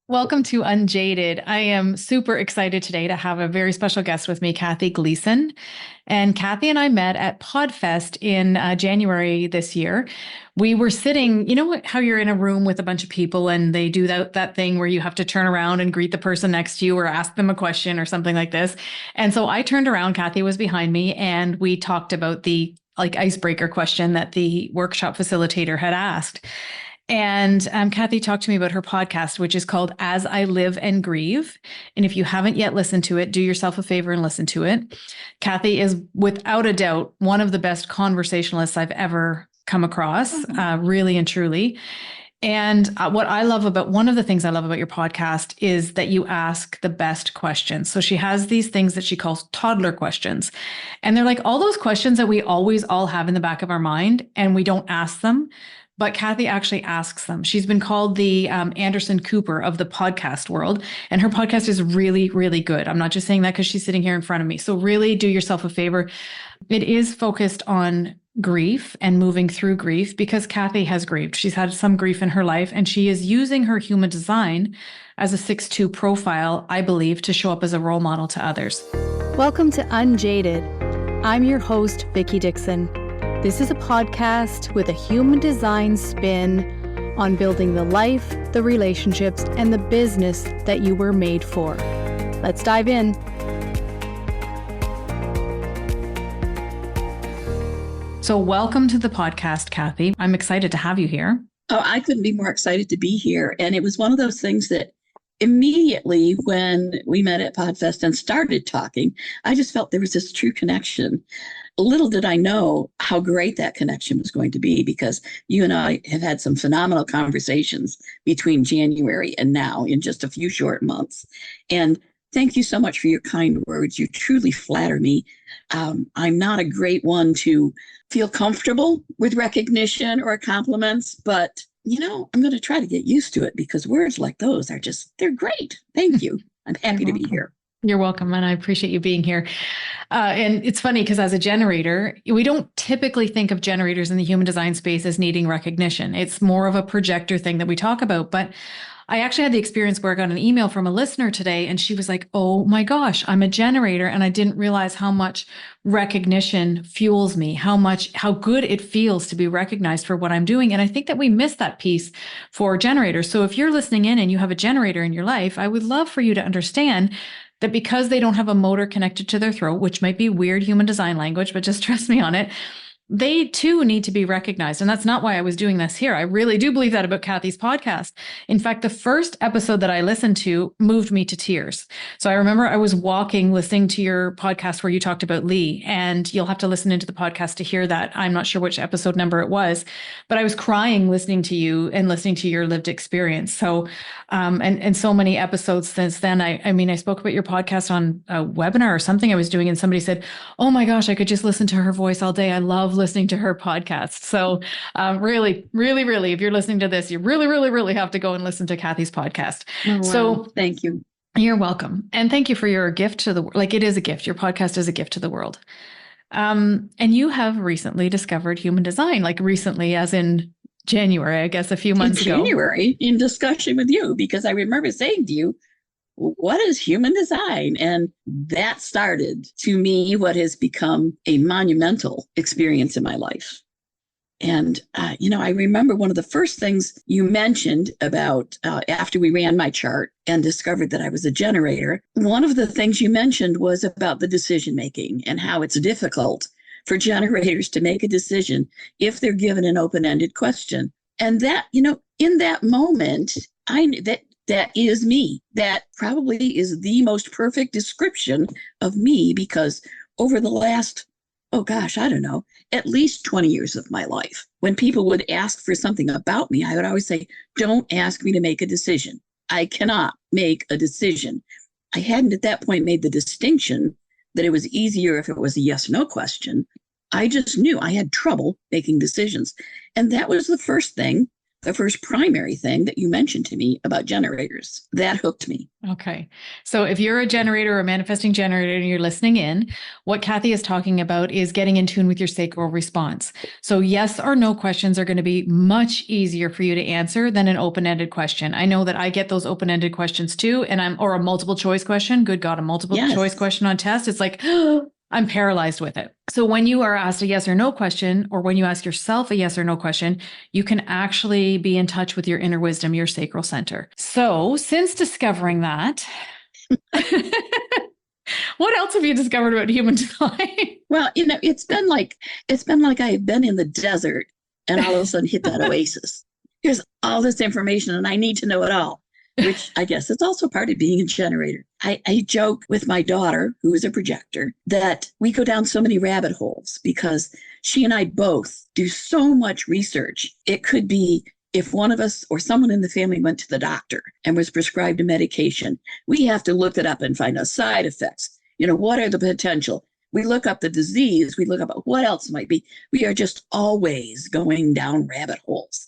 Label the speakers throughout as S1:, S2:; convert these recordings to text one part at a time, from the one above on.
S1: Welcome to Unjaded. I am super excited today to have a very special guest with me, Kathy Gleason. And Kathy and I met at PodFest in January this year. We were sitting, how you're in a room with a bunch of people and they do that thing where you have to turn around and greet the person next to you or ask them a question or something like this. And so I turned around, Kathy was behind me, and we talked about the icebreaker question that the workshop facilitator had asked. And Kathy talked to me about her podcast, which is called As I Live and Grieve. And if you haven't yet listened to it, do yourself a favor and listen to it. Kathy is without a doubt one of the best conversationalists I've ever come across, really and truly. And one of the things I love about your podcast is that you ask the best questions. So she has these things that she calls toddler questions. And they're like all those questions that we always all have in the back of our mind and we don't ask them. But Kathy actually asks them. She's been called the Anderson Cooper of the podcast world, and her podcast is really, really good. I'm not just saying that because she's sitting here in front of me. So really do yourself a favor. It is focused on grief and moving through grief because Kathy has grieved. She's had some grief in her life, and she is using her human design as a 6-2 profile, I believe, to show up as a role model to others.
S2: Welcome to Unjaded. I'm your host, Vicki Dixon. This is a podcast with a human design spin on building the life, the relationships, and the business that you were made for. Let's dive in.
S1: So welcome to the podcast, Kathy. I'm excited to have you here.
S3: Oh, I couldn't be more excited to be here. And it was one of those things that immediately when we met at PodFest and started talking, I just felt there was this true connection. Little did I know how great that connection was going to be, because you and I have had some phenomenal conversations between January and now in just a few short months. And thank you so much for your kind words. You truly flatter me. I'm not a great one to feel comfortable with recognition or compliments, but I'm going to try to get used to it because words like those they're great. Thank you. I'm happy to be here.
S1: You're welcome. And I appreciate you being here. And it's funny because as a generator, we don't typically think of generators in the human design space as needing recognition. It's more of a projector thing that we talk about. But I actually had the experience where I got an email from a listener today, and she was like, oh my gosh, I'm a generator. And I didn't realize how much recognition fuels me, how good it feels to be recognized for what I'm doing. And I think that we miss that piece for generators. So if you're listening in and you have a generator in your life, I would love for you to understand that because they don't have a motor connected to their throat, which might be weird human design language, but just trust me on it, they too need to be recognized. And that's not why I was doing this here. I really do believe that about Kathy's podcast. In fact, the first episode that I listened to moved me to tears. So I remember I was walking, listening to your podcast where you talked about Lee, and you'll have to listen into the podcast to hear that. I'm not sure which episode number it was, but I was crying listening to you and listening to your lived experience. So, and so many episodes since then. I spoke about your podcast on a webinar or something I was doing, and somebody said, oh my gosh, I could just listen to her voice all day. I love listening to her podcast. So really, really, really, if you're listening to this, you really, really, really have to go and listen to Kathy's podcast.
S3: Oh, wow.
S1: So
S3: thank you.
S1: You're welcome. And thank you for your gift to the world. Like, it is a gift. Your podcast is a gift to the world. And you have recently discovered human design, like recently, as in January, I guess, a few months ago.
S3: January, in discussion with you, because I remember saying to you, what is human design? And that started, to me, what has become a monumental experience in my life. And, I remember one of the first things you mentioned about after we ran my chart and discovered that I was a generator. One of the things you mentioned was about the decision making and how it's difficult for generators to make a decision if they're given an open-ended question. And that, in that moment, that is me. That probably is the most perfect description of me, because over the last, at least 20 years of my life, when people would ask for something about me, I would always say, don't ask me to make a decision. I cannot make a decision. I hadn't at that point made the distinction that it was easier if it was a yes/no question. I just knew I had trouble making decisions. And that was the first thing the first primary thing that you mentioned to me about generators. That hooked me.
S1: Okay. So if you're a generator or a manifesting generator and you're listening in, what Kathy is talking about is getting in tune with your sacral response. So yes or no questions are going to be much easier for you to answer than an open-ended question. I know that I get those open-ended questions too, or a multiple choice question. Good God, a multiple choice question on test. It's like, I'm paralyzed with it. So when you are asked a yes or no question, or when you ask yourself a yes or no question, you can actually be in touch with your inner wisdom, your sacral center. So since discovering that, what else have you discovered about human design?
S3: Well, it's been like I've been in the desert and all of a sudden hit that oasis. Here's all this information and I need to know it all, which I guess is also part of being a generator. I joke with my daughter, who is a projector, that we go down so many rabbit holes because she and I both do so much research. It could be if one of us or someone in the family went to the doctor and was prescribed a medication, we have to look it up and find out side effects. What are the potential? We look up the disease. We look up what else might be. We are just always going down rabbit holes.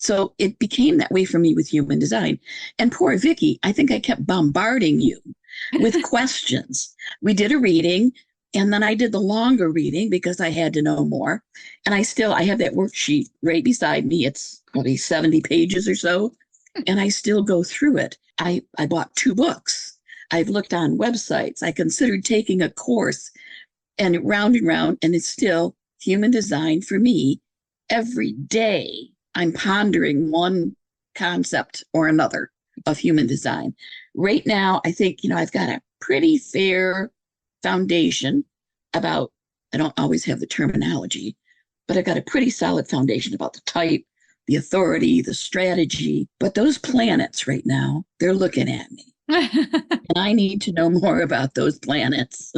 S3: So it became that way for me with human design. And poor Vicki, I think I kept bombarding you with questions. We did a reading, and then I did the longer reading because I had to know more. And I have that worksheet right beside me. It's probably 70 pages or so. And I still go through it. I bought 2 books. I've looked on websites. I considered taking a course, and round, and it's still human design for me. Every day I'm pondering one concept or another of human design. Right now, I think, I've got a pretty fair foundation about, I don't always have the terminology, but I've got a pretty solid foundation about the type, the authority, the strategy. But those planets right now, they're looking at me. And I need to know more about those planets.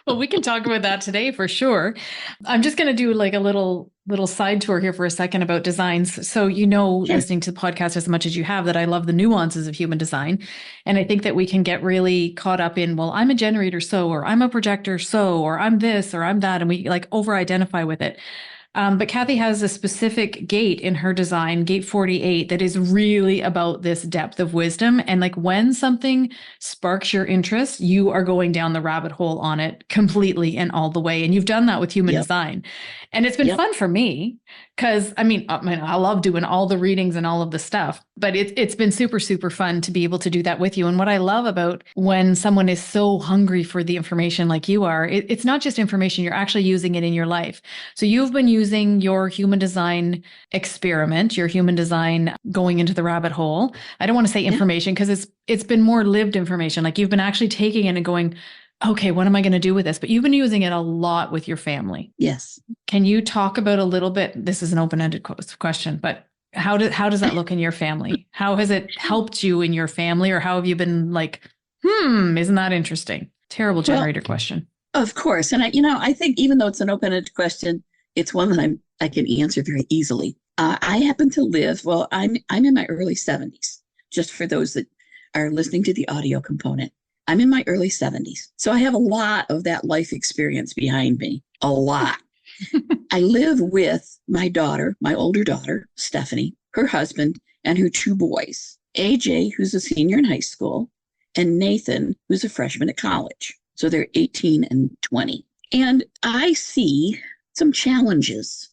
S1: Well, we can talk about that today for sure. I'm just going to do like a little side tour here for a second about designs. So, listening to the podcast as much as you have, that I love the nuances of human design. And I think that we can get really caught up in, well, I'm a generator, or I'm a projector, or I'm this, or I'm that. And we like over-identify with it. But Kathy has a specific gate in her design, gate 48, that is really about this depth of wisdom. And like when something sparks your interest, you are going down the rabbit hole on it completely and all the way. And you've done that with human design. And it's been fun for me because I love doing all the readings and all of the stuff, but it's been super, super fun to be able to do that with you. And what I love about when someone is so hungry for the information like you are, it's not just information, you're actually using it in your life. So you've been using your human design experiment, your human design going into the rabbit hole. I don't want to say information because it's been more lived information. Like you've been actually taking it and going, okay, what am I going to do with this? But you've been using it a lot with your family.
S3: Yes.
S1: Can you talk about a little bit? This is an open-ended question, but how does that look in your family? How has it helped you in your family, or how have you been like, isn't that interesting? Terrible generator question.
S3: Of course. And I think even though it's an open-ended question, it's one that I can answer very easily. I happen to live, I'm in my early 70s, just for those that are listening to the audio component. I'm in my early 70s. So I have a lot of that life experience behind me, a lot. I live with my older daughter, Stephanie, her husband, and her 2 boys, AJ, who's a senior in high school, and Nathan, who's a freshman at college. So they're 18 and 20. And I see some challenges,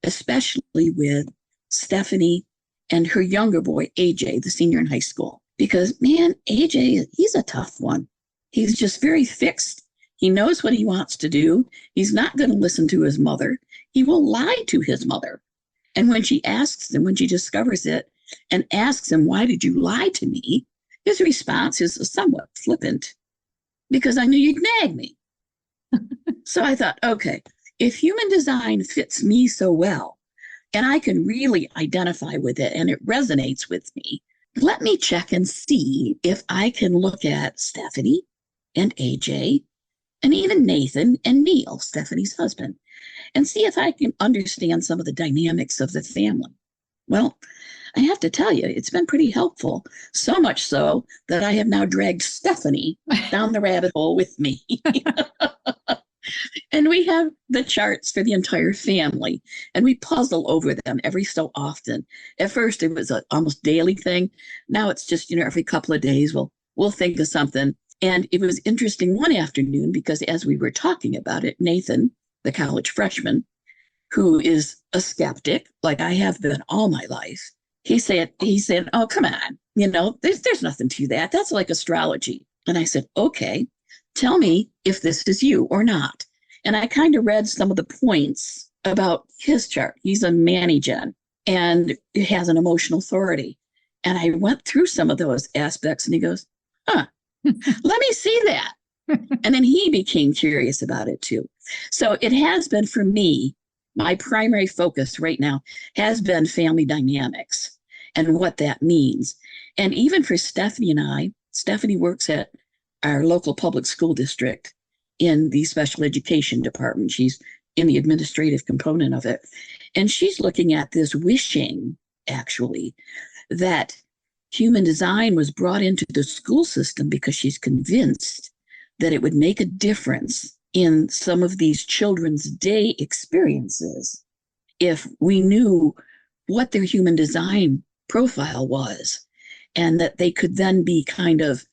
S3: especially with Stephanie and her younger boy, AJ, the senior in high school. Because, man, AJ, he's a tough one. He's just very fixed. He knows what he wants to do. He's not going to listen to his mother. He will lie to his mother. And when she asks him, when she discovers it and asks him, why did you lie to me? His response is somewhat flippant, because I knew you'd nag me. So I thought, okay, if human design fits me so well, and I can really identify with it and it resonates with me, let me check and see if I can look at Stephanie and AJ and even Nathan and Neil, Stephanie's husband, and see if I can understand some of the dynamics of the family. Well, I have to tell you, it's been pretty helpful, so much so that I have now dragged Stephanie down the rabbit hole with me. And we have the charts for the entire family, and we puzzle over them every so often. At first, it was an almost daily thing. Now it's just, every couple of days we'll think of something. And it was interesting one afternoon because as we were talking about it, Nathan, the college freshman, who is a skeptic, like I have been all my life, he said, "Oh, come on, there's nothing to that. That's like astrology." And I said, "Okay, tell me if this is you or not." And I kind of read some of the points about his chart. He's a Manigen and it has an emotional authority. And I went through some of those aspects and he goes, "Huh, let me see that." And then he became curious about it too. So it has been for me, my primary focus right now has been family dynamics and what that means. And even for Stephanie and I, Stephanie works at our local public school district in the special education department. She's in the administrative component of it. And she's looking at this, wishing actually that human design was brought into the school system because she's convinced that it would make a difference in some of these children's day experiences if we knew what their human design profile was, and that they could then be kind of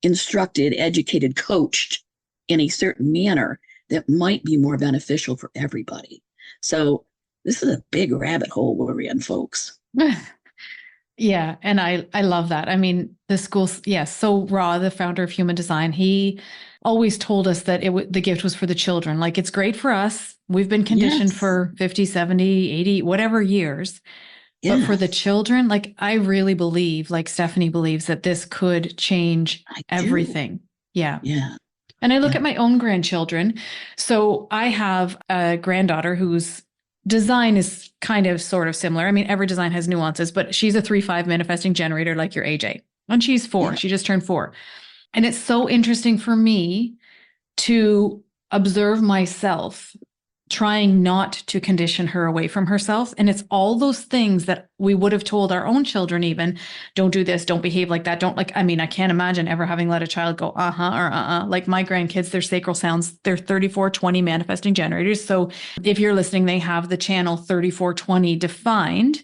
S3: instructed, educated, coached in a certain manner that might be more beneficial for everybody. So this is a big rabbit hole we're in, folks.
S1: Yeah. And I love that. I mean, the school, yes. So Ra, the founder of Human Design, he always told us that the gift was for the children. Like, it's great for us. We've been conditioned for 50, 70, 80, whatever years. But for the children, like, I really believe, like Stephanie believes, that this could change everything. Yeah.
S3: Yeah.
S1: And I look at my own grandchildren. So I have a granddaughter whose design is kind of sort of similar. I mean, every design has nuances, but she's a 3-5 manifesting generator like your AJ. And she's 4. Yeah. She just turned 4. And it's so interesting for me to observe myself trying not to condition her away from herself. And it's all those things that we would have told our own children, even, don't do this, don't behave like that. I can't imagine ever having let a child go, or like my grandkids, their sacral sounds, they're 3420 manifesting generators. So if you're listening, they have the channel 3420 defined,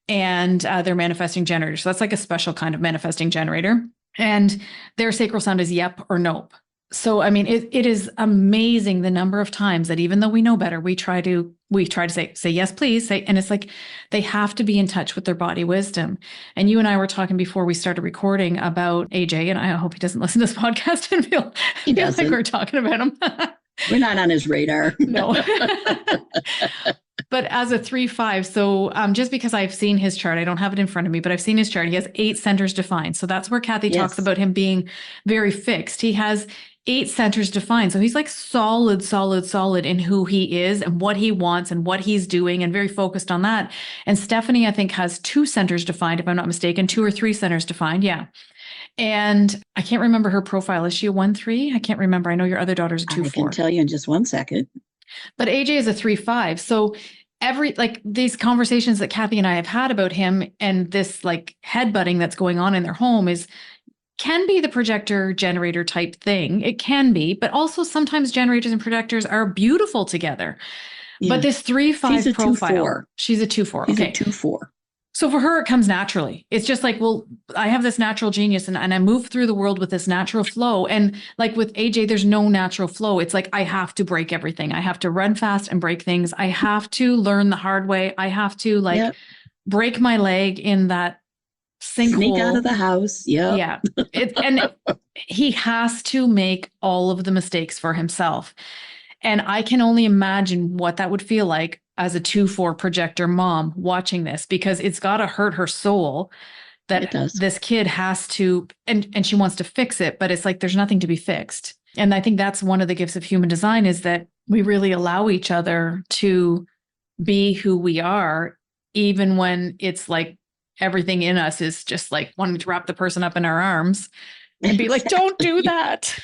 S1: and they're manifesting generators. So that's like a special kind of manifesting generator. And their sacral sound is yep or nope. So, I mean, it is amazing the number of times that even though we know better, we try to say, yes, please, and it's like, they have to be in touch with their body wisdom. And you and I were talking before we started recording about AJ, and I hope he doesn't listen to this podcast and feel like we're talking about him.
S3: We're not on his radar.
S1: No. But as a 3-5, so just because I've seen his chart, I don't have it in front of me, but I've seen his chart. He has 8 centers defined. So that's where Kathy talks about him being very fixed. He has 8 centers defined. So he's like solid in who he is and what he wants and what he's doing, and very focused on that. And Stephanie, I think, has 2 centers defined, if I'm not mistaken, 2 or 3 centers defined. Yeah. And I can't remember her profile. Is she a 1-3? I can't remember. I know your other daughter's a 2-4.
S3: I can tell you in just one second.
S1: But AJ is a 3-5. So these conversations that Kathy and I have had about him, and this like headbutting that's going on in their home can be the projector generator type thing. It can be, but also sometimes generators and projectors are beautiful together. Yeah. But this 3-5 profile, she's a 2-4.
S3: She's a 2-4.
S1: So for her, it comes naturally. It's just like, well, I have this natural genius and I move through the world with this natural flow. And like with AJ, there's no natural flow. It's like, I have to break everything. I have to run fast and break things. I have to learn the hard way. I have to break my leg in that sinkhole.
S3: Sneak out of the house. Yep.
S1: Yeah. And he has to make all of the mistakes for himself. And I can only imagine what that would feel like as a 2-4 projector mom watching this, because it's got to hurt her soul that this kid has to, and she wants to fix it, but it's like, there's nothing to be fixed. And I think that's one of the gifts of human design, is that we really allow each other to be who we are, even when it's like everything in us is just like wanting to wrap the person up in our arms and be like, don't do that.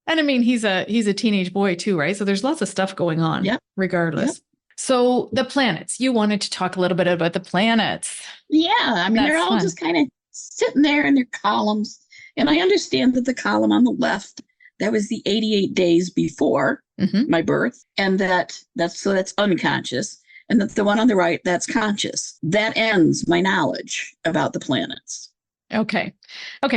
S1: And I mean, he's a teenage boy too, right? So there's lots of stuff going on, regardless. Yep. So the planets, you wanted to talk a little bit about the planets.
S3: Yeah. I mean, they're all just kind of sitting there in their columns. And I understand that the column on the left, that was the 88 days before my birth. And that's unconscious. And the one on the right, that's conscious. That ends my knowledge about the planets.
S1: Okay.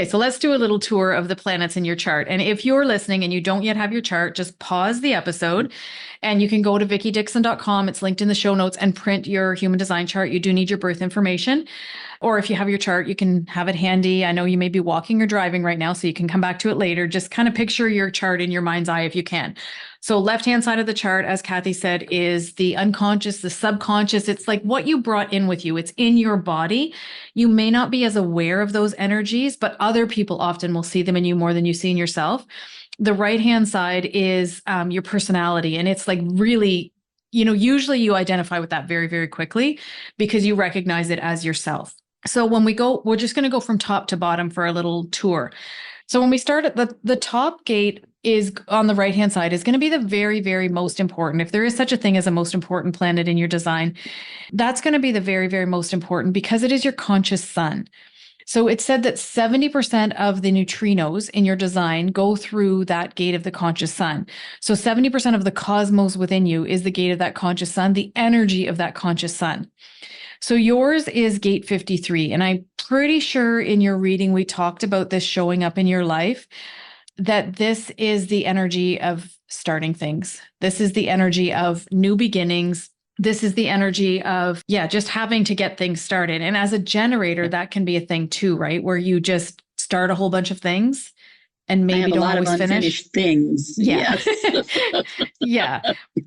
S1: So let's do a little tour of the planets in your chart. And if you're listening and you don't yet have your chart, just pause the episode and you can go to vickydixon.com. It's linked in the show notes and print your human design chart. You do need your birth information. Or if you have your chart, you can have it handy. I know you may be walking or driving right now, so you can come back to it later. Just kind of picture your chart in your mind's eye if you can. So left-hand side of the chart, as Kathy said, is the unconscious, the subconscious. It's like what you brought in with you. It's in your body. You may not be as aware of those energies, but other people often will see them in you more than you see in yourself. The right-hand side is your personality. And it's like really, usually you identify with that very, very quickly because you recognize it as yourself. So when we go, we're just going to go from top to bottom for a little tour. So when we start at the top gate is on the right-hand side is going to be the very, very most important. If there is such a thing as a most important planet in your design, that's going to be the very, very most important because it is your conscious sun. So it's said that 70% of the neutrinos in your design go through that gate of the conscious sun. So 70% of the cosmos within you is the gate of that conscious sun, the energy of that conscious sun. So yours is gate 53. And I'm pretty sure in your reading, we talked about this showing up in your life, that this is the energy of starting things. This is the energy of new beginnings. This is the energy of, just having to get things started. And as a generator, that can be a thing too, right? Where you just start a whole bunch of things and maybe don't always finish
S3: things.
S1: Yeah. Yeah.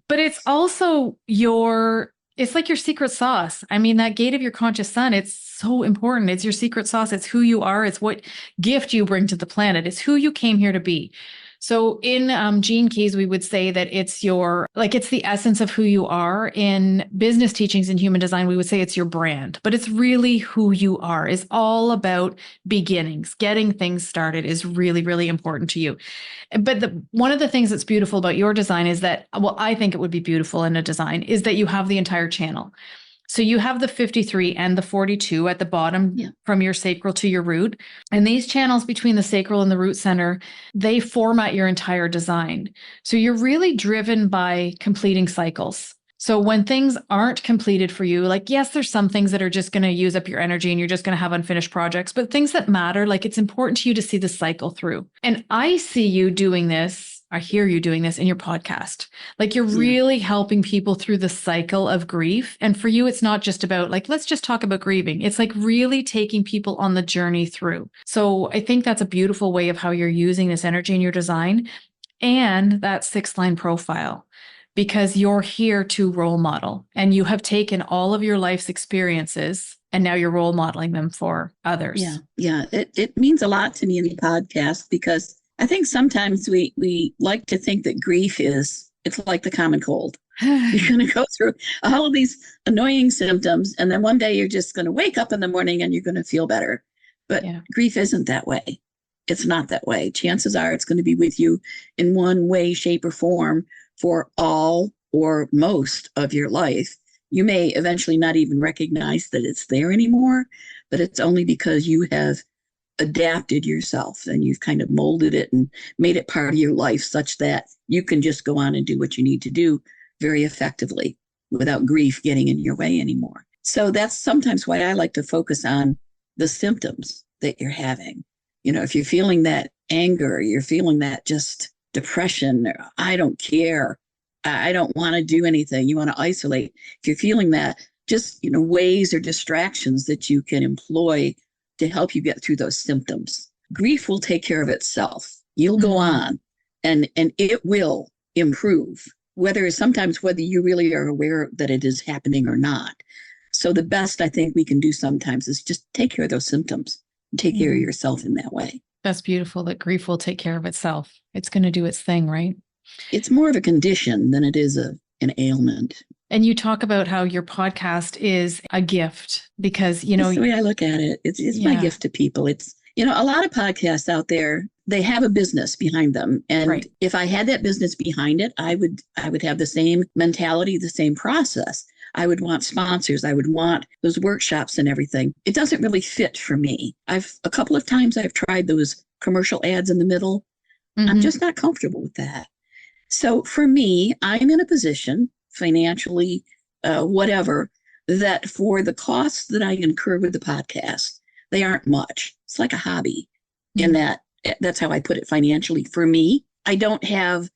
S1: But it's also it's like your secret sauce. I mean, that gate of your conscious sun, it's so important. It's your secret sauce. It's who you are. It's what gift you bring to the planet. It's who you came here to be. So in Gene Keys, we would say that it's it's the essence of who you are. In business teachings in human design, we would say it's your brand, but it's really who you are. It's all about beginnings. Getting things started is really, really important to you. But one of the things that's beautiful about your design is that, I think it would be beautiful in a design, is that you have the entire channel. So you have the 53 and the 42 at the bottom from your sacral to your root. And these channels between the sacral and the root center, they format your entire design. So you're really driven by completing cycles. So when things aren't completed for you, like, yes, there's some things that are just going to use up your energy and you're just going to have unfinished projects, but things that matter, like it's important to you to see the cycle through. And I see you doing this. I hear you doing this in your podcast. Like you're really helping people through the cycle of grief. And for you, it's not just about like, let's just talk about grieving. It's like really taking people on the journey through. So I think that's a beautiful way of how you're using this energy in your design and that 6-line profile, because you're here to role model and you have taken all of your life's experiences and now you're role modeling them for others.
S3: Yeah. It means a lot to me in the podcast because I think sometimes we like to think that grief it's like the common cold. You're going to go through all of these annoying symptoms, and then one day you're just going to wake up in the morning and you're going to feel better. But grief isn't that way. It's not that way. Chances are it's going to be with you in one way, shape, or form for all or most of your life. You may eventually not even recognize that it's there anymore, but it's only because you have adapted yourself and you've kind of molded it and made it part of your life such that you can just go on and do what you need to do very effectively without grief getting in your way anymore. So that's sometimes why I like to focus on the symptoms that you're having. If you're feeling that anger, you're feeling that just depression, or I don't care, I don't want to do anything, you want to isolate. If you're feeling that, just, ways or distractions that you can employ to help you get through those symptoms. Grief will take care of itself. You'll go on and it will improve, whether you really are aware that it is happening or not. So the best I think we can do sometimes is just take care of those symptoms and take care of yourself in that way.
S1: That's beautiful that grief will take care of itself. It's going to do its thing, right?
S3: It's more of a condition than it is an ailment.
S1: And you talk about how your podcast is a gift because,
S3: That's the way I look at it. It's my gift to people. It's, a lot of podcasts out there, they have a business behind them. And if I had that business behind it, I would have the same mentality, the same process. I would want sponsors. I would want those workshops and everything. It doesn't really fit for me. A couple of times I've tried those commercial ads in the middle, I'm just not comfortable with that. So for me, I'm in a position financially, whatever, that for the costs that I incur with the podcast, they aren't much. It's like a hobby in that that's how I put it financially. For me, I don't have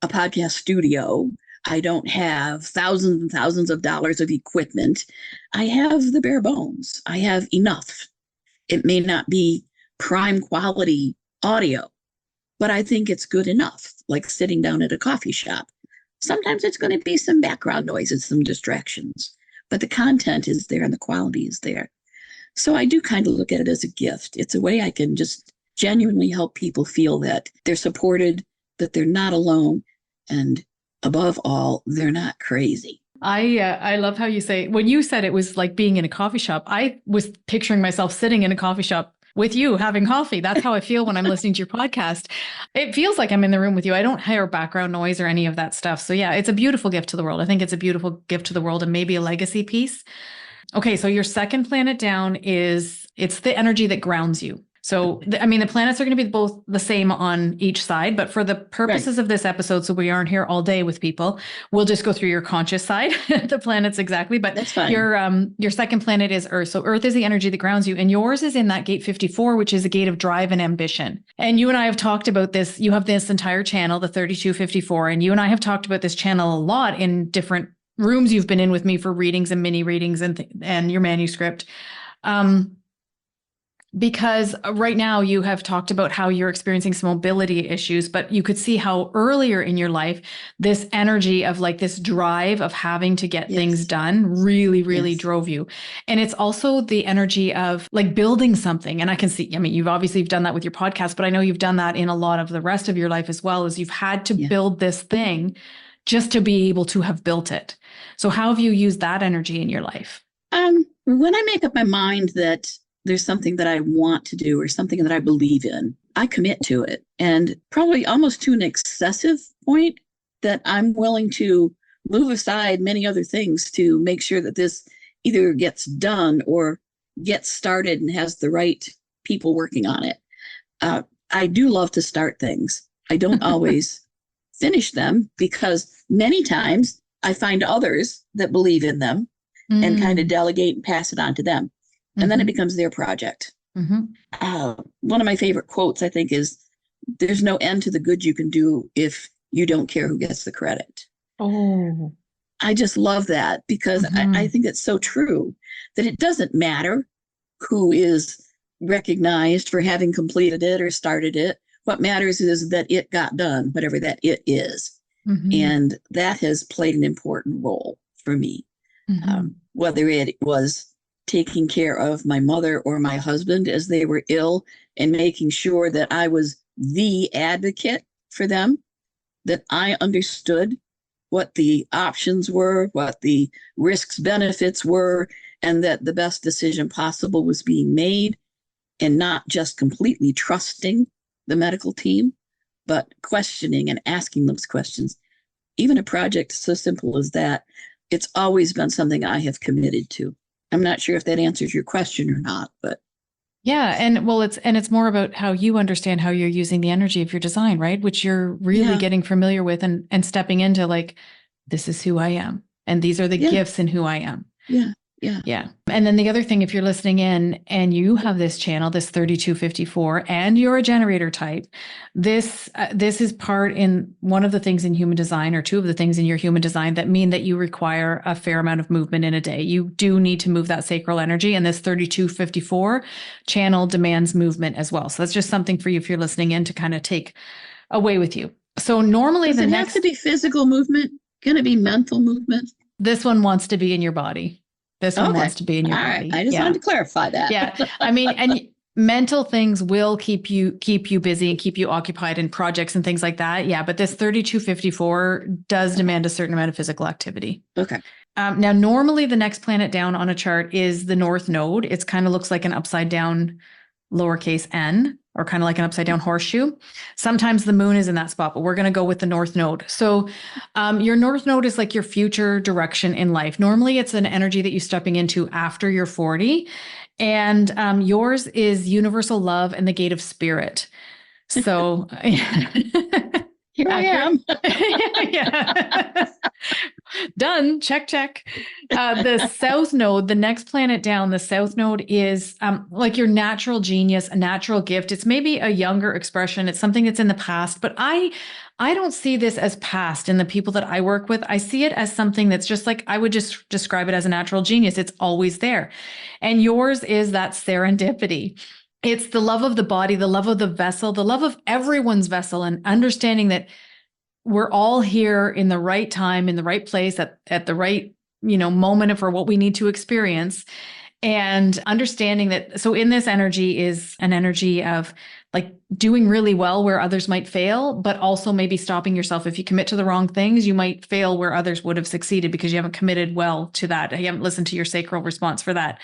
S3: a podcast studio. I don't have thousands and thousands of dollars of equipment. I have the bare bones. I have enough. It may not be prime quality audio, but I think it's good enough, like sitting down at a coffee shop. Sometimes it's going to be some background noises, some distractions, but the content is there and the quality is there. So I do kind of look at it as a gift. It's a way I can just genuinely help people feel that they're supported, that they're not alone, and above all, they're not crazy.
S1: I love how you say, when you said it was like being in a coffee shop, I was picturing myself sitting in a coffee shop with you having coffee. That's how I feel when I'm listening to your podcast. It feels like I'm in the room with you. I don't hear background noise or any of that stuff. So yeah, it's a beautiful gift to the world. I think it's a beautiful gift to the world and maybe a legacy piece. Okay, so your second planet down it's the energy that grounds you. So, the planets are going to be both the same on each side, but for the purposes of this episode, so we aren't here all day with people, we'll just go through your conscious side, the planets exactly. But
S3: that's fine.
S1: Your second planet is Earth. So Earth is the energy that grounds you, and yours is in that gate 54, which is a gate of drive and ambition. And you and I have talked about this. You have this entire channel, the 3254, and you and I have talked about this channel a lot in different rooms you've been in with me for readings and mini readings and your manuscript. Because right now you have talked about how you're experiencing some mobility issues, but you could see how earlier in your life, this energy of like this drive of having to get things done really drove you. And it's also the energy of like building something. And I can see, you've done that with your podcast, but I know you've done that in a lot of the rest of your life as well, as you've had to build this thing just to be able to have built it. So how have you used that energy in your life?
S3: When I make up my mind that there's something that I want to do or something that I believe in, I commit to it. And probably almost to an excessive point that I'm willing to move aside many other things to make sure that this either gets done or gets started and has the right people working on it. I do love to start things. I don't always finish them because many times I find others that believe in them and kind of delegate and pass it on to them. And then it becomes their project. One of my favorite quotes, I think, is, "There's no end to the good you can do if you don't care who gets the credit."
S1: Oh,
S3: I just love that because I think it's so true that it doesn't matter who is recognized for having completed it or started it. What matters is that it got done, whatever that it is. And that has played an important role for me, whether it was taking care of my mother or my husband as they were ill and making sure that I was the advocate for them, that I understood what the options were, what the risks, benefits were, and that the best decision possible was being made, and not just completely trusting the medical team, but questioning and asking those questions. Even a project so simple as that, it's always been something I have committed to. I'm not sure if that answers your question or not, but
S1: yeah. And well, it's more about how you understand how you're using the energy of your design, right? Which you're really getting familiar with and stepping into, like, this is who I am. And these are the gifts in who I am. Yeah. And then the other thing, if you're listening in and you have this channel, this 3254, and you're a generator type, this is part in one of the things in human design, or two of the things in your human design that mean that you require a fair amount of movement in a day. You do need to move that sacral energy, and this 3254 channel demands movement as well. So that's just something for you, if you're listening in, to kind of take away with you. So normally
S3: does it have to be physical movement? Can it be mental movement?
S1: This one wants to be in your body. This one wants to be in your body.
S3: Right. I just wanted to clarify that.
S1: And mental things will keep you busy and keep you occupied in projects and things like that. Yeah. But this 3254 does demand a certain amount of physical activity.
S3: Okay.
S1: Now, normally the next planet down on a chart is the North Node. It's kind of looks like an upside down lowercase n, or kind of like an upside down horseshoe. Sometimes the moon is in that spot, but we're going to go with the North Node. So your North Node is like your future direction in life. Normally it's an energy that you're stepping into after you're 40. And yours is universal love and the gate of spirit. So
S3: Here I am.
S1: Yeah. Done. Check, check. The south node, the next planet down, the south node is like your natural genius, a natural gift. It's maybe a younger expression. It's something that's in the past, but I don't see this as past in the people that I work with. I see it as something that's just like, I would just describe it as a natural genius. It's always there. And yours is that serendipity. It's the love of the body, the love of the vessel, the love of everyone's vessel, and understanding that we're all here in the right time, in the right place, at the right, moment for what we need to experience. And understanding that, so in this energy is an energy of like doing really well where others might fail, but also maybe stopping yourself. If you commit to the wrong things, you might fail where others would have succeeded because you haven't committed well to that. You haven't listened to your sacral response for that.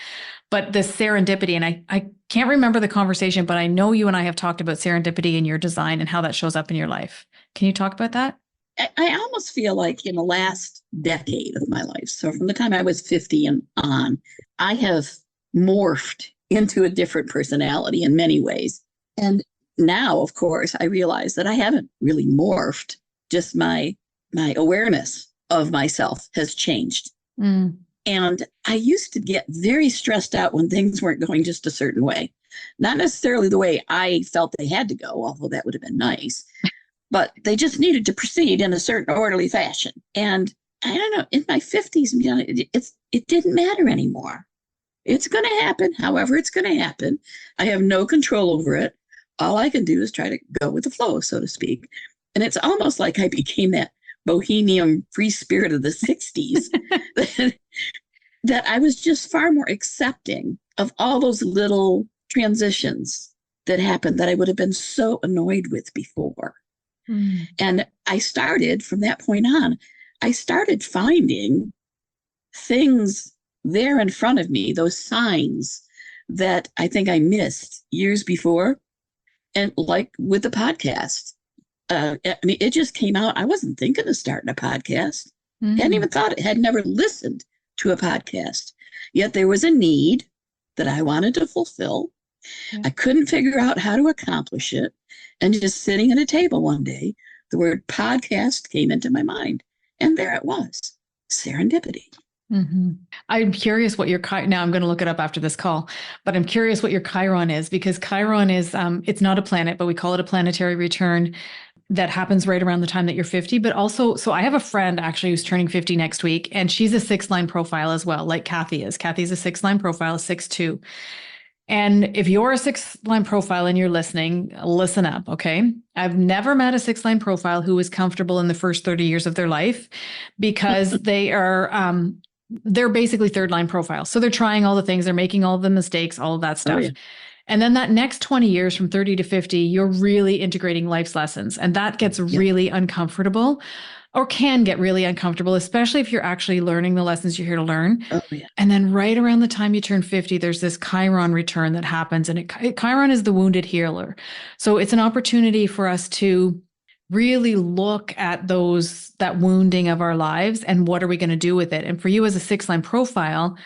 S1: But the serendipity, and I can't remember the conversation, but I know you and I have talked about serendipity in your design and how that shows up in your life. Can you talk about that?
S3: I almost feel like in the last decade of my life, so from the time I was 50 and on, I have morphed into a different personality in many ways. And now, of course, I realize that I haven't really morphed. Just my awareness of myself has changed.
S1: Mm.
S3: And I used to get very stressed out when things weren't going just a certain way. Not necessarily the way I felt they had to go, although that would have been nice. But they just needed to proceed in a certain orderly fashion. And I don't know, in my 50s, it didn't matter anymore. It's going to happen, however it's going to happen. I have no control over it. All I can do is try to go with the flow, so to speak. And it's almost like I became that bohemian free spirit of the 60s that I was just far more accepting of all those little transitions that happened that I would have been so annoyed with before. And I started from that point on, I started finding things there in front of me, those signs that I think I missed years before. And like with the podcast, it just came out. I wasn't thinking of starting a podcast. Hadn't even thought it, had never listened to a podcast. Yet there was a need that I wanted to fulfill. I couldn't figure out how to accomplish it. And just sitting at a table one day, the word podcast came into my mind. And there it was, serendipity.
S1: Mm-hmm. I'm curious what your, now I'm going to look it up after this call, but I'm curious what your Chiron is, because Chiron is, it's not a planet, but we call it a planetary return that happens right around the time that you're 50. But also, so I have a friend actually who's turning 50 next week, and she's a 6-line profile as well, like Kathy is. Kathy's a 6-line profile, 6'2". And if you're a 6-line profile and you're listening, listen up, okay? I've never met a 6-line profile who is comfortable in the first 30 years of their life, because they are, they're basically 3rd-line profiles. So they're trying all the things, they're making all the mistakes, all of that stuff. Oh, yeah. And then that next 20 years from 30 to 50, you're really integrating life's lessons. And that gets really uncomfortable, or can get really uncomfortable, especially if you're actually learning the lessons you're here to learn.
S3: Oh, yeah.
S1: And then right around the time you turn 50, there's this Chiron return that happens. And Chiron is the wounded healer. So it's an opportunity for us to really look at that wounding of our lives and what are we going to do with it? And for you as a 6-line profile,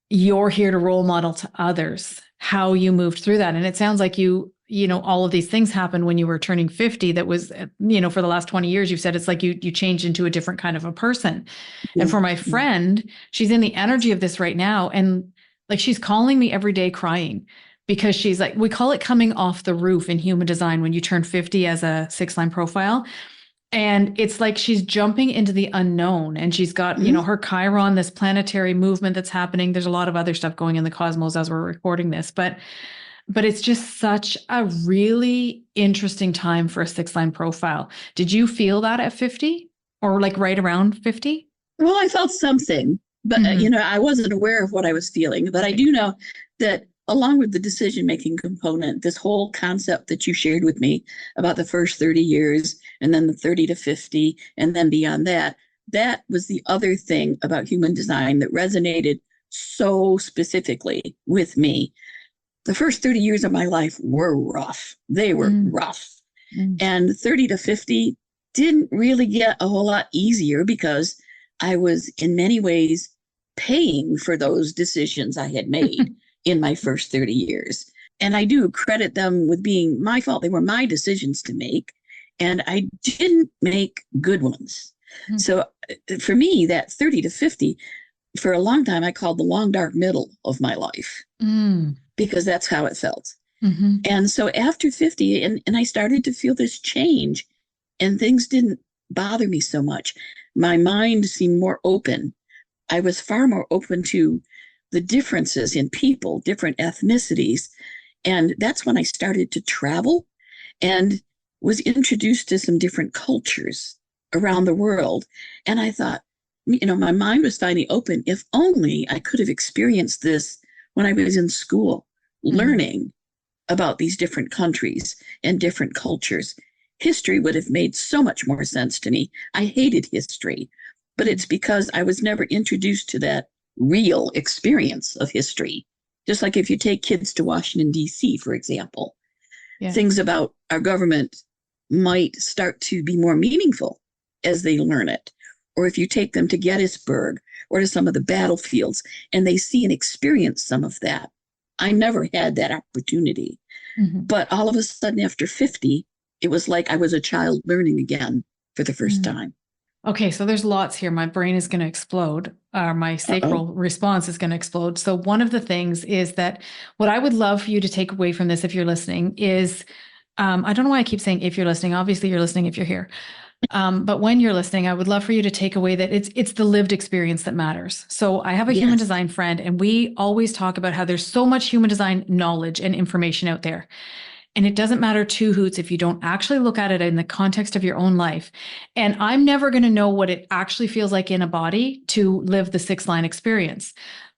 S1: you're here to role model to others how you moved through that. And it sounds like all of these things happened when you were turning 50. That was, for the last 20 years, you've said it's like you changed into a different kind of a person. Yeah. And for my friend, she's in the energy of this right now. And like, she's calling me every day crying, because she's like, we call it coming off the roof in human design when you turn 50 as a 6-line profile. And it's like she's jumping into the unknown, and she's got, her Chiron, this planetary movement that's happening. There's a lot of other stuff going in the cosmos as we're recording this, but it's just such a really interesting time for a 6-line profile. Did you feel that at 50, or like right around 50?
S3: Well, I felt something, but I wasn't aware of what I was feeling. But I do know that along with the decision-making component, this whole concept that you shared with me about the first 30 years and then the 30 to 50 and then beyond that was the other thing about human design that resonated so specifically with me. The first 30 years of my life were rough. They were rough. And 30 to 50 didn't really get a whole lot easier, because I was in many ways paying for those decisions I had made in my first 30 years. And I do credit them with being my fault. They were my decisions to make, and I didn't make good ones.
S1: Mm.
S3: So for me, that 30 to 50, for a long time, I called the long, dark middle of my life because that's how it felt.
S1: Mm-hmm.
S3: And so after 50, and I started to feel this change, and things didn't bother me so much. My mind seemed more open. I was far more open to the differences in people, different ethnicities. And that's when I started to travel and was introduced to some different cultures around the world. And I thought, my mind was finally open. If only I could have experienced this when I was in school, learning about these different countries and different cultures. History would have made so much more sense to me. I hated history, but it's because I was never introduced to that real experience of history. Just like if you take kids to Washington, D.C., for example, things about our government might start to be more meaningful as they learn it. Or if you take them to Gettysburg or to some of the battlefields and they see and experience some of that. I never had that opportunity. But all of a sudden after 50, it was like I was a child learning again for the first time.
S1: Okay, so there's lots here. My brain is going to explode. My sacral response is going to explode. So one of the things is that what I would love for you to take away from this, if you're listening, is I don't know why I keep saying if you're listening. Obviously, you're listening if you're here. But when you're listening, I would love for you to take away that it's the lived experience that matters. So I have a human design friend, and we always talk about how there's so much human design knowledge and information out there. And it doesn't matter two hoots if you don't actually look at it in the context of your own life. And I'm never going to know what it actually feels like in a body to live the 6-line experience.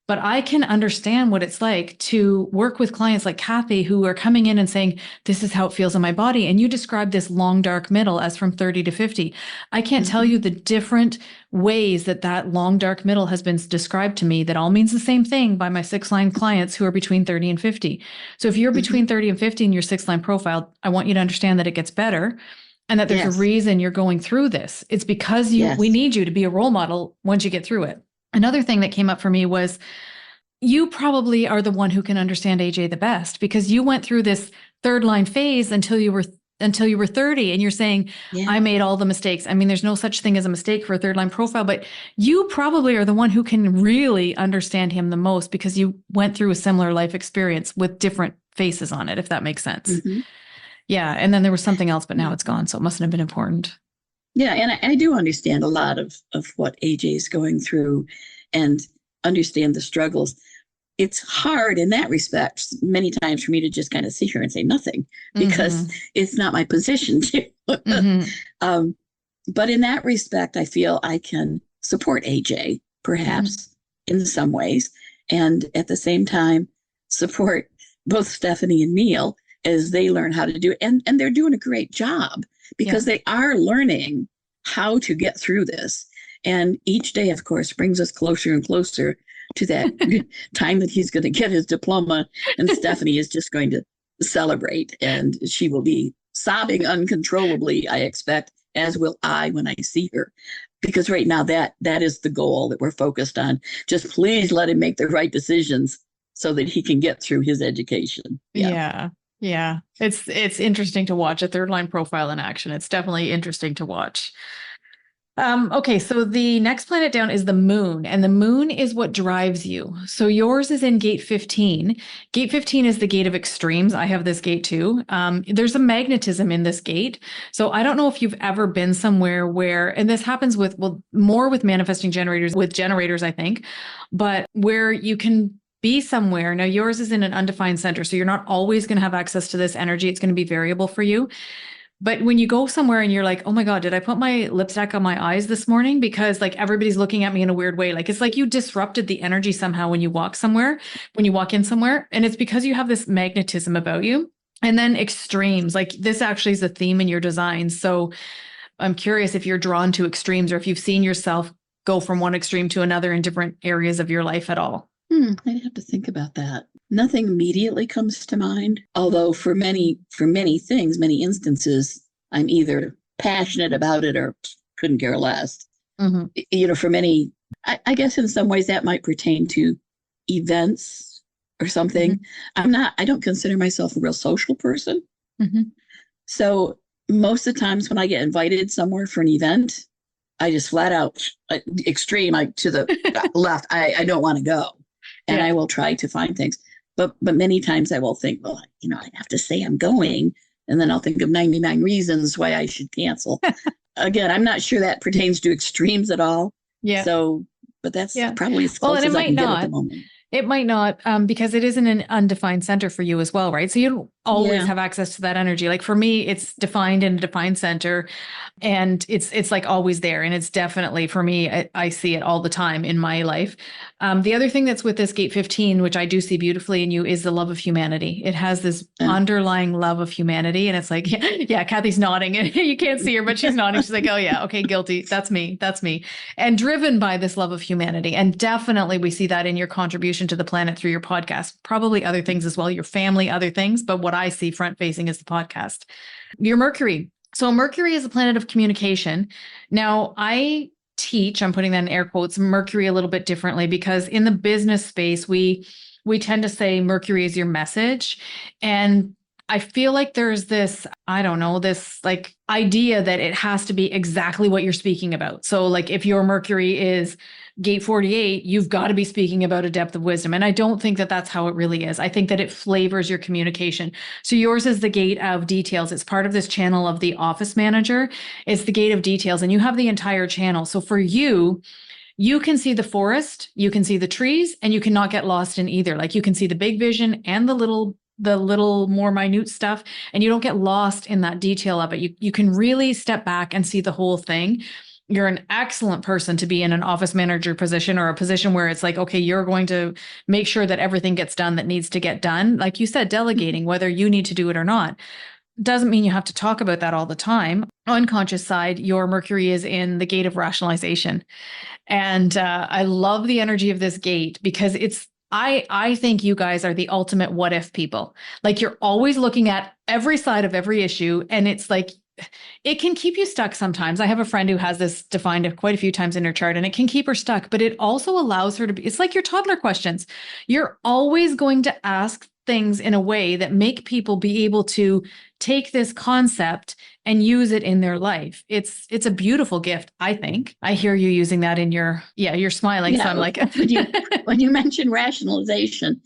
S1: But I can understand what it's like to work with clients like Kathy who are coming in and saying, this is how it feels in my body. And you described this long, dark middle as from 30 to 50. I can't tell you the different ways that long, dark middle has been described to me that all means the same thing by my 6-line clients who are between 30 and 50. So if you're between 30 and 50 in your 6-line profile, I want you to understand that it gets better and that there's a reason you're going through this. It's because we need you to be a role model once you get through it. Another thing that came up for me was you probably are the one who can understand AJ the best because you went through this 3rd-line phase until you were 30 and you're saying, I made all the mistakes. I mean, there's no such thing as a mistake for a 3rd-line profile, but you probably are the one who can really understand him the most because you went through a similar life experience with different faces on it, if that makes sense. Yeah. And then there was something else, but now it's gone. So it mustn't have been important.
S3: Yeah, and I do understand a lot of what AJ is going through and understand the struggles. It's hard in that respect many times for me to just kind of sit here and say nothing because it's not my position to. But in that respect, I feel I can support AJ perhaps in some ways, and at the same time support both Stephanie and Neil as they learn how to do it. And they're doing a great job because they are learning how to get through this. And each day, of course, brings us closer and closer to that time that he's going to get his diploma. And Stephanie is just going to celebrate. And she will be sobbing uncontrollably, I expect, as will I when I see her. Because right now, that is the goal that we're focused on. Just please let him make the right decisions so that he can get through his education.
S1: Yeah. It's interesting to watch a 3rd-line profile in action. It's definitely interesting to watch. Okay, so the next planet down is the moon, and the moon is what drives you. So yours is in gate 15. Gate 15 is the gate of extremes. I have this gate too. There's a magnetism in this gate. So I don't know if you've ever been somewhere where, and this happens more with manifesting generators, with generators, I think, but where you can be somewhere. Now yours is in an undefined center, so you're not always going to have access to this energy. It's going to be variable for you. But when you go somewhere and you're like, oh my God, did I put my lipstick on my eyes this morning? Because like everybody's looking at me in a weird way. Like it's like you disrupted the energy somehow when you walk somewhere, when you walk in somewhere. And it's because you have this magnetism about you. And then extremes, like this actually is a theme in your design. So I'm curious if you're drawn to extremes or if you've seen yourself go from one extreme to another in different areas of your life at all.
S3: I'd have to think about that. Nothing immediately comes to mind, although for many things, many instances, I'm either passionate about it or couldn't care less. For many, I guess in some ways that might pertain to events or something. I don't consider myself a real social person. So most of the times when I get invited somewhere for an event, I just flat out extreme to the left. I don't want to go, and I will try to find things. But many times I will think, well, I have to say I'm going, and then I'll think of 99 reasons why I should cancel. Again, I'm not sure that pertains to extremes at all. Yeah. So, but that's probably as close as I can get at the moment.
S1: It might not, because it isn't an undefined center for you as well, right? So you don't always have access to that energy. Like for me, it's defined in a defined center, and it's like always there. And it's definitely, for me, I see it all the time in my life. The other thing that's with this gate 15, which I do see beautifully in you, is the love of humanity. It has this underlying love of humanity. And it's like, yeah, Kathy's nodding. You can't see her, but she's nodding. She's like, oh yeah, okay, guilty. That's me. That's me. And driven by this love of humanity. And definitely we see that in your contribution to the planet through your podcast, probably other things as well, your family, other things. But what I see front facing is the podcast. Your Mercury. So Mercury is a planet of communication. Now I'm putting that in air quotes, Mercury a little bit differently, because in the business space, we tend to say Mercury is your message. And I feel like there's this, this like idea that it has to be exactly what you're speaking about. So like if your Mercury is gate 48, you've got to be speaking about a depth of wisdom. And I don't think that that's how it really is. I think that it flavors your communication. So yours is the gate of details. It's part of this channel of the office manager. It's the gate of details, and you have the entire channel. So for you, you can see the forest, you can see the trees, and you cannot get lost in either. Like you can see the big vision and the little more minute stuff, and you don't get lost in that detail of it. You can really step back and see the whole thing. You're an excellent person to be in an office manager position, or a position where it's like, okay, you're going to make sure that everything gets done that needs to get done. Like you said, delegating, whether you need to do it or not. Doesn't mean you have to talk about that all the time. Unconscious side, your Mercury is in the gate of rationalization. And I love the energy of this gate, because I think you guys are the ultimate what if people. Like you're always looking at every side of every issue, and it's like, it can keep you stuck sometimes. I have a friend who has this defined quite a few times in her chart, and it can keep her stuck, but it also allows her to be, it's like your toddler questions. You're always going to ask things in a way that make people be able to take this concept and use it in their life. It's a beautiful gift, I think. I hear you using that in you're smiling. Yeah, so I'm like,
S3: when you mention rationalization,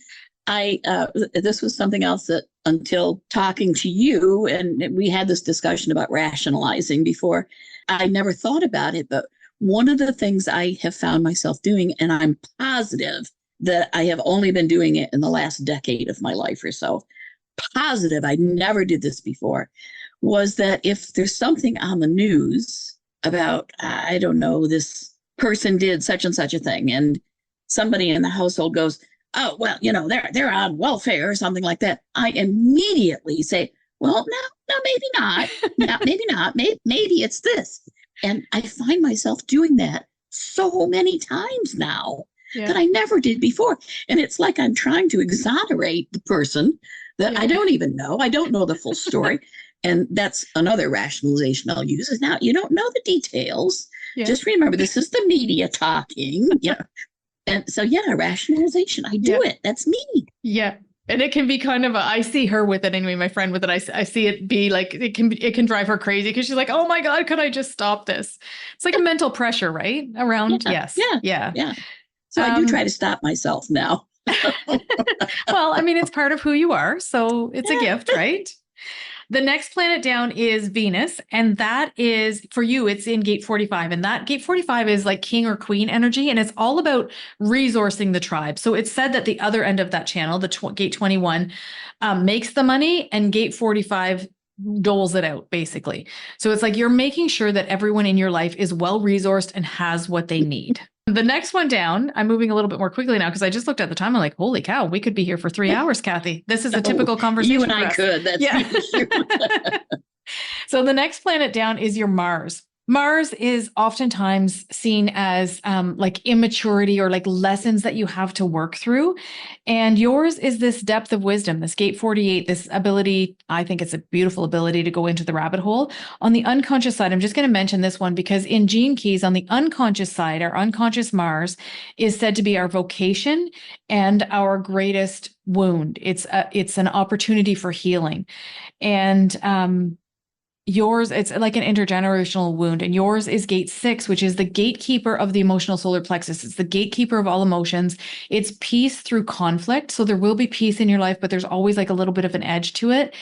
S3: this was something else that, until talking to you, and we had this discussion about rationalizing before, I never thought about it. But one of the things I have found myself doing, and I'm positive that I have only been doing it in the last decade of my life or so, positive I never did this before, was that if there's something on the news about, I don't know, this person did such and such a thing, and somebody in the household goes, oh, well, they're on welfare or something like that, I immediately say, well, no, maybe not. No, maybe not. Maybe it's this. And I find myself doing that so many times now that I never did before. And it's like I'm trying to exonerate the person that I don't even know. I don't know the full story. And that's another rationalization I'll use, is now you don't know the details. Yeah. Just remember, this is the media talking. Yeah. And so, rationalization, I do it. That's me.
S1: Yeah. And it can be kind of I see her with it anyway, my friend with it. I see it be like, it can drive her crazy, because she's like, oh my God, could I just stop this? It's like a mental pressure, right? Around. Yes.
S3: Yeah. So I do try to stop myself now.
S1: Well, I mean, it's part of who you are. So it's a gift, right? The next planet down is Venus, and that is, for you, it's in gate 45. And that gate 45 is like king or queen energy, and it's all about resourcing the tribe. So it's said that the other end of that channel, gate 21, makes the money, and gate 45 doles it out, basically. So it's like you're making sure that everyone in your life is well-resourced and has what they need. The next one down, I'm moving a little bit more quickly now, because I just looked at the time. I'm like, holy cow, we could be here for 3 hours, Kathy. This is a typical conversation.
S3: You and I could. That's
S1: So the next planet down is your Mars. Mars is oftentimes seen as like immaturity or like lessons that you have to work through. And yours is this depth of wisdom, this gate 48, this ability. I think it's a beautiful ability to go into the rabbit hole. On the unconscious side, I'm just going to mention this one because in Gene Keys, on the unconscious side, our unconscious Mars is said to be our vocation and our greatest wound. It's an opportunity for healing. And yours, it's like an intergenerational wound, and yours is gate 6, which is the gatekeeper of the emotional solar plexus. It's the gatekeeper of all emotions. It's peace through conflict. So there will be peace in your life, but there's always like a little bit of an edge to it.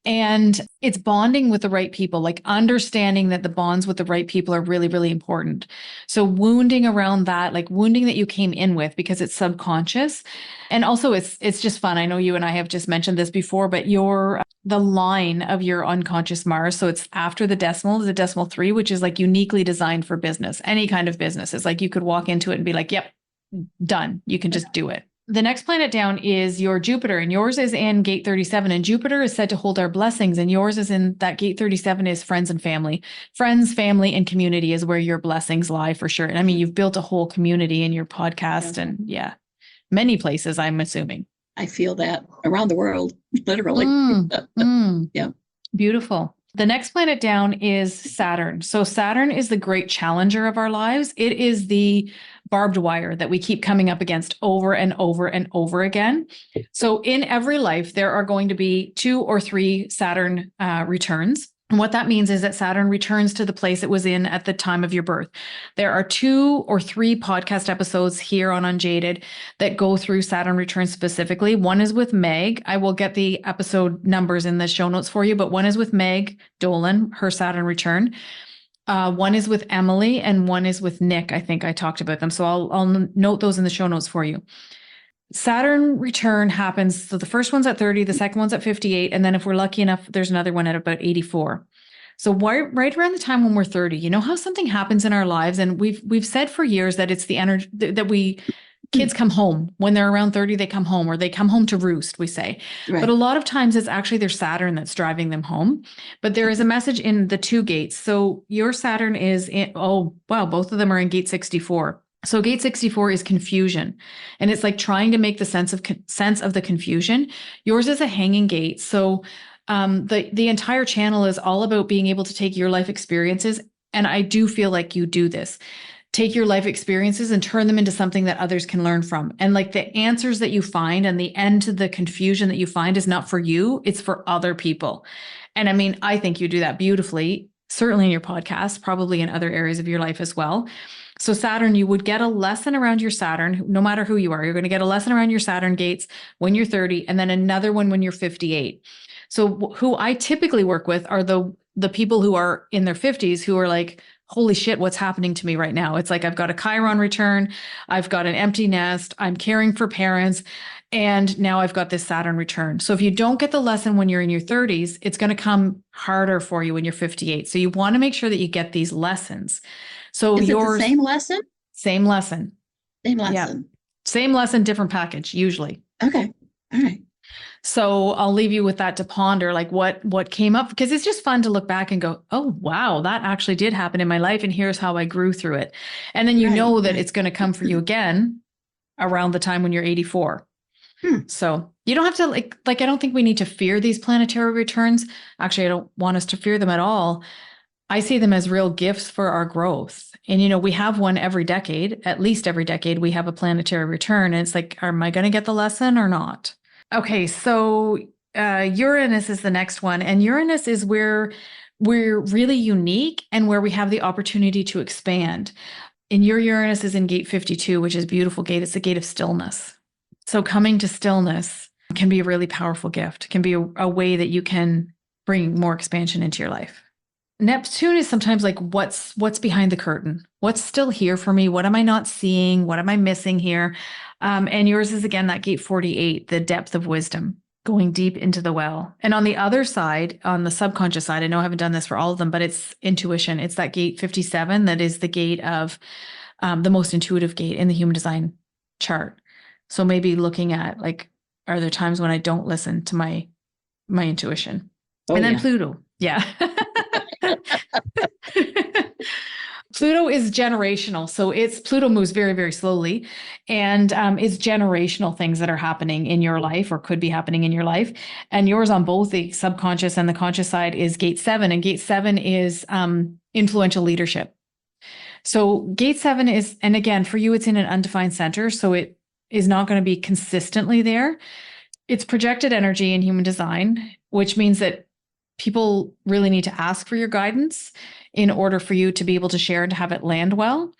S1: And it's bonding with the right people, like understanding that the bonds with the right people are really, really important. So wounding around that, like wounding that you came in with because it's subconscious. And also it's just fun. I know you and I have just mentioned this before, but the line of your unconscious Mars. So it's after the decimal 3, which is like uniquely designed for business, any kind of business. It's like you could walk into it and be like, yep, done. You can just do it. The next planet down is your Jupiter, and yours is in gate 37. And Jupiter is said to hold our blessings, and yours is in that gate 37 is friends and family. Friends, family, and community is where your blessings lie for sure. And I mean, you've built a whole community in your podcast and many places, I'm assuming.
S3: I feel that around the world, literally.
S1: Yeah. Beautiful. The next planet down is Saturn. So Saturn is the great challenger of our lives. It is the barbed wire that we keep coming up against over and over and over again. So in every life, there are going to be 2 or 3 Saturn returns. And what that means is that Saturn returns to the place it was in at the time of your birth. There are 2 or 3 podcast episodes here on Unjaded that go through Saturn returns specifically. One is with Meg. I will get the episode numbers in the show notes for you, but one is with Meg Dolan, her Saturn return. One is with Emily and one is with Nick. I think I talked about them. So I'll note those in the show notes for you. Saturn return happens. So the first one's at 30, the second one's at 58. And then if we're lucky enough, there's another one at about 84. So right around the time when we're 30, you know how something happens in our lives. And we've said for years that it's the energy that kids come home when they're around 30, they come home, or they come home to roost, we say. Right. But a lot of times it's actually their Saturn that's driving them home. But there is a message in the 2 gates. So your Saturn is in, both of them are in gate 64. So gate 64 is confusion, and it's like trying to make the sense of the confusion. Yours is a hanging gate. So the entire channel is all about being able to take your life experiences. And I do feel like you do this. Take your life experiences and turn them into something that others can learn from. And like the answers that you find and the end to the confusion that you find is not for you, it's for other people. And I mean, I think you do that beautifully, certainly in your podcast, probably in other areas of your life as well. So Saturn, you would get a lesson around your Saturn, no matter who you are. You're going to get a lesson around your Saturn gates when you're 30, and then another one when you're 58. So who I typically work with are the people who are in their 50s who are like, holy shit, what's happening to me right now? It's like, I've got a Chiron return. I've got an empty nest. I'm caring for parents. And now I've got this Saturn return. So if you don't get the lesson when you're in your 30s, it's going to come harder for you when you're 58. So you want to make sure that you get these lessons. So
S3: is it the same lesson?
S1: Same lesson.
S3: Same lesson.
S1: Yeah. Same lesson, different package, usually.
S3: Okay. All right.
S1: So I'll leave you with that to ponder, like what came up, because it's just fun to look back and go, oh, wow, that actually did happen in my life. And here's how I grew through it. And then you know that it's going to come for you again around the time when you're 84. So you don't have to like, I don't think we need to fear these planetary returns. Actually, I don't want us to fear them at all. I see them as real gifts for our growth. And, you know, we have one every decade, at least every decade, we have a planetary return. And it's like, am I going to get the lesson or not? Okay, so Uranus is the next one. And Uranus is where we're really unique and where we have the opportunity to expand. And your Uranus is in gate 52, which is a beautiful gate. It's the gate of stillness. So coming to stillness can be a really powerful gift, can be a way that you can bring more expansion into your life. Neptune is sometimes like, what's behind the curtain? What's still here for me? What am I not seeing? What am I missing here? And yours is, again, that gate 48, the depth of wisdom, going deep into the well. And on the other side, on the subconscious side, I know I haven't done this for all of them, but it's intuition. It's that gate 57 that is the gate of the most intuitive gate in the human design chart. So maybe looking at, like, are there times when I don't listen to my intuition? And then Pluto. Yeah. Pluto is generational. So Pluto moves very, very slowly, and it's generational things that are happening in your life or could be happening in your life. And yours on both the subconscious and the conscious side is gate 7. And gate 7 is influential leadership. So gate 7 is, and again, for you, it's in an undefined center. So it is not going to be consistently there. It's projected energy in human design, which means that people really need to ask for your guidance in order for you to be able to share and to have it land well.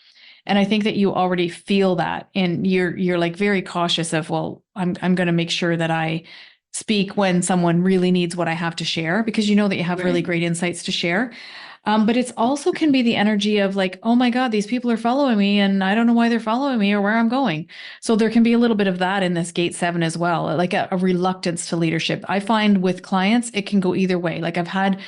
S1: And I think that you already feel that, and you're like very cautious of, well, I'm going to make sure that I speak when someone really needs what I have to share, because you know that you have really great insights to share. But it's also can be the energy of like, oh my God, these people are following me and I don't know why they're following me or where I'm going. So there can be a little bit of that in this gate 7 as well, like a reluctance to leadership. I find with clients, it can go either way. Like I've had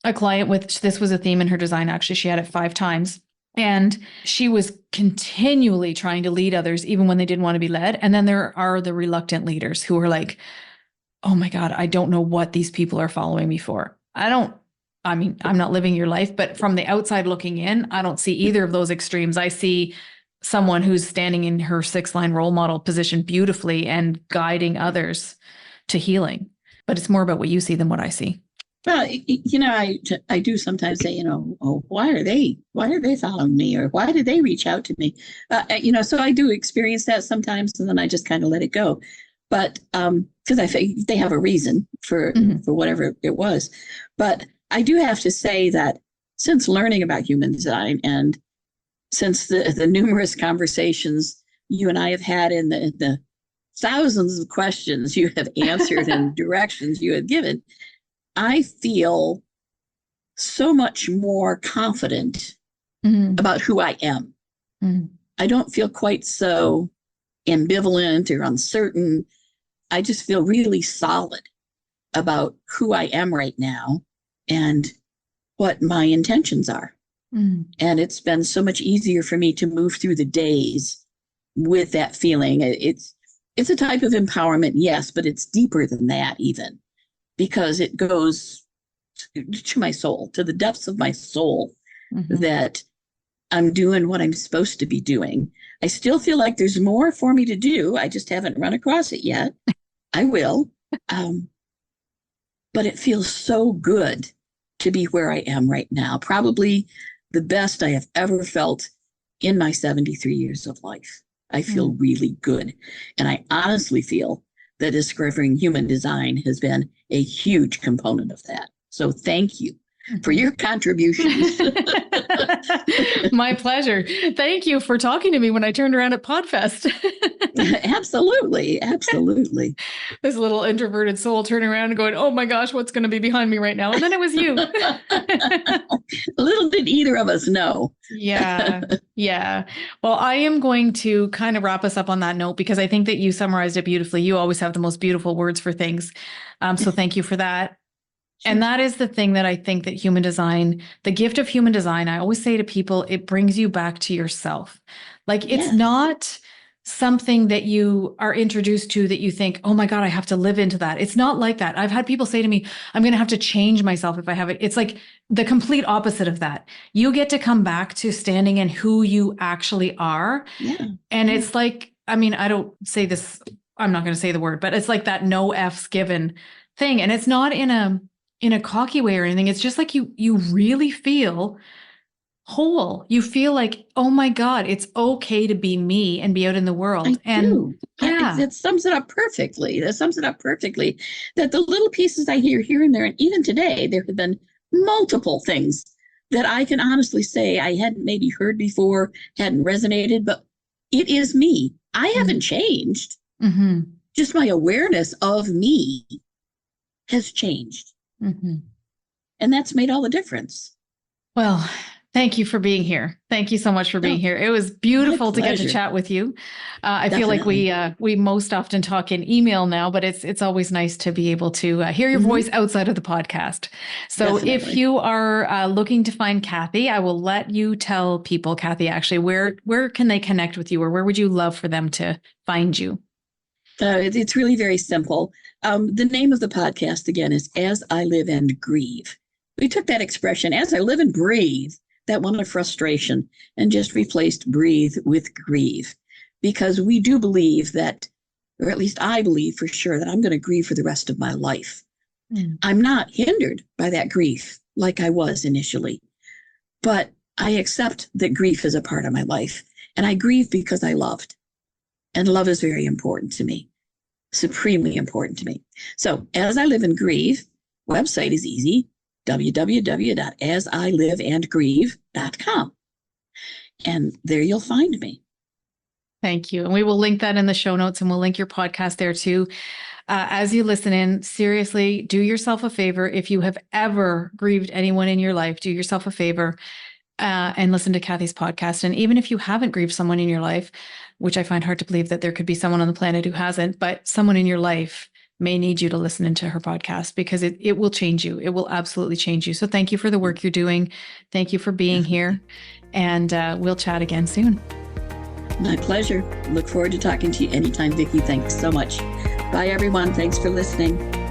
S1: a client with, this was a theme in her design. Actually, she had it 5 times. And she was continually trying to lead others, even when they didn't want to be led. And then there are the reluctant leaders who are like, oh my God, I don't know what these people are following me for. I'm not living your life, but from the outside looking in, I don't see either of those extremes. I see someone who's standing in her 6-line role model position beautifully and guiding others to healing. But it's more about what you see than what I see.
S3: Well, I do sometimes say, oh, why are they following me, or why did they reach out to me? So I do experience that sometimes, and then I just kind of let it go. But because I think they have a reason for whatever it was. But I do have to say that since learning about human design, and since the numerous conversations you and I have had, in the thousands of questions you have answered and directions you have given, I feel so much more confident about who I am. I don't feel quite so ambivalent or uncertain. I just feel really solid about who I am right now and what my intentions are. And it's been so much easier for me to move through the days with that feeling. It's a type of empowerment, yes, but it's deeper than that even, because it goes to my soul, to the depths of my soul, that I'm doing what I'm supposed to be doing. I still feel like there's more for me to do. I just haven't run across it yet. I will. But it feels so good to be where I am right now. Probably the best I have ever felt in my 73 years of life. I feel really good. And I honestly feel that discovering human design has been a huge component of that. So thank you for your contributions.
S1: My pleasure. Thank you for talking to me when I turned around at PodFest.
S3: Absolutely. Absolutely.
S1: This little introverted soul turning around and going, oh my gosh, what's going to be behind me right now? And then it was you.
S3: Little did either of us know.
S1: Yeah. Well, I am going to kind of wrap us up on that note, because I think that you summarized it beautifully. You always have the most beautiful words for things. So thank you for that. Sure. And that is the thing that I think that human design, the gift of human design, I always say to people, it brings you back to yourself. Like it's not something that you are introduced to that you think, oh my God, I have to live into that. It's not like that. I've had people say to me, I'm going to have to change myself if I have it. It's like the complete opposite of that. You get to come back to standing in who you actually are. Yeah. And it's like, I mean, I don't say this, I'm not going to say the word, but it's like that no F's given thing. And it's not in a cocky way or anything. It's just like you really feel whole. You feel like, oh my God, it's okay to be me and be out in the world.
S3: It sums it up perfectly. That sums it up perfectly. That the little pieces I hear here and there, and even today, there have been multiple things that I can honestly say I hadn't maybe heard before, hadn't resonated, but it is me. I haven't changed. Just my awareness of me has changed. And that's made all the difference.
S1: Well, thank you for being here. Thank you so much for being here. It was beautiful to get to chat with you. I feel like we most often talk in email now, but it's always nice to be able to hear your voice outside of the podcast. So if you are looking to find Kathy, I will let you tell people, Kathy, actually, where can they connect with you, or where would you love for them to find you?
S3: It's really very simple. The name of the podcast, again, is As I Live and Grieve. We took that expression, as I live and breathe, that one of frustration and just replaced breathe with grieve. Because we do believe that, or at least I believe for sure, that I'm going to grieve for the rest of my life. I'm not hindered by that grief like I was initially, but I accept that grief is a part of my life, and I grieve because I loved. And love is very important to me, supremely important to me. So as I live and grieve, website is easy, www.asiliveandgrieve.com. And there you'll find me.
S1: Thank you. And we will link that in the show notes, and we'll link your podcast there too. As you listen in, seriously, do yourself a favor. If you have ever grieved anyone in your life, do yourself a favor and listen to Kathy's podcast. And even if you haven't grieved someone in your life, which I find hard to believe that there could be someone on the planet who hasn't, but someone in your life may need you to listen into her podcast, because it will change you. It will absolutely change you. So thank you for the work you're doing. Thank you for being here. And we'll chat again soon.
S3: My pleasure. Look forward to talking to you anytime, Vicki. Thanks so much. Bye, everyone. Thanks for listening.